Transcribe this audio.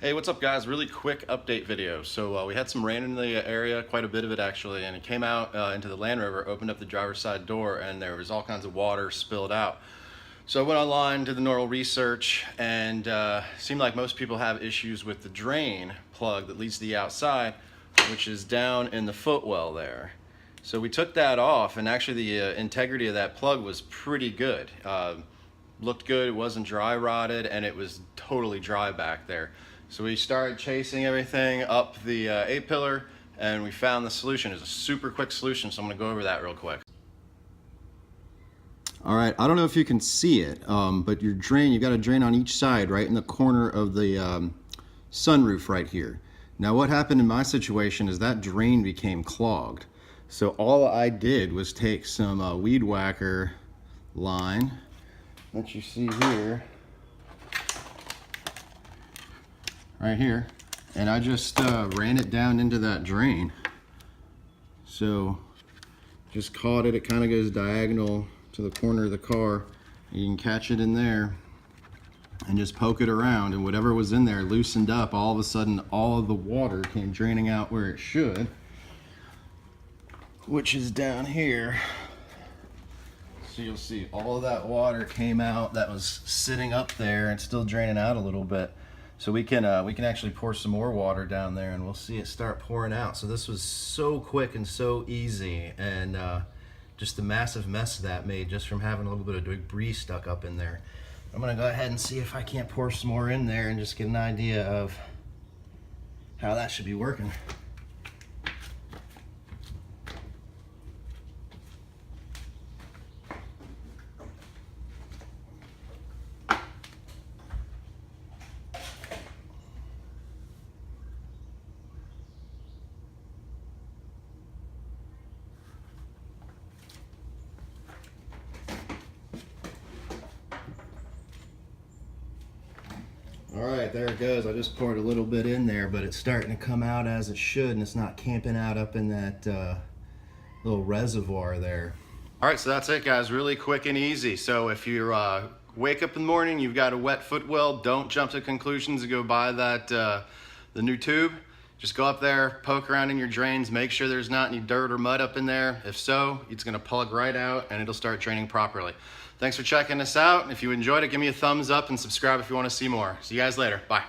Hey, what's up guys? Really quick update video. So we had some rain in the area, quite a bit of it actually, and it came out into the Land Rover, opened up the driver's side door, and there was all kinds of water spilled out. So I went online, did the normal research, and seemed like most people have issues with the drain plug that leads to the outside, which is down in the footwell there. So we took that off, and actually the integrity of that plug was pretty good. Looked good, it wasn't dry rotted, and it was totally dry back there. So we started chasing everything up the A-pillar, and we found the solution. It's a super quick solution, so I'm gonna go over that real quick. All right, I don't know if you can see it, but your drain, you've got a drain on each side, right in the corner of the sunroof right here. Now what happened in my situation is that drain became clogged. So all I did was take some weed whacker line that you see here, right here, and I just ran it down into that drain. So just caught it, it kind of goes diagonal to the corner of the car. You can catch it in there and just poke it around, and whatever was in there loosened up. All of a sudden all of the water came draining out where it should, which is down here. So you'll see all of that water came out that was sitting up there and still draining out a little bit. So we can actually pour some more water down there, and we'll see it start pouring out. So this was so quick and so easy, and just the massive mess that made just from having a little bit of debris stuck up in there. I'm gonna go ahead and see if I can't pour some more in there and just get an idea of how that should be working. All right, there it goes. I just poured a little bit in there, but it's starting to come out as it should, and it's not camping out up in that little reservoir there. All right, so that's it, guys. Really quick and easy. So if you wake up in the morning, you've got a wet footwell, don't jump to conclusions and go buy that the new tube. Just go up there, poke around in your drains, make sure there's not any dirt or mud up in there. If so, it's gonna plug right out and it'll start draining properly. Thanks for checking us out. If you enjoyed it, give me a thumbs up and subscribe if you wanna see more. See you guys later, bye.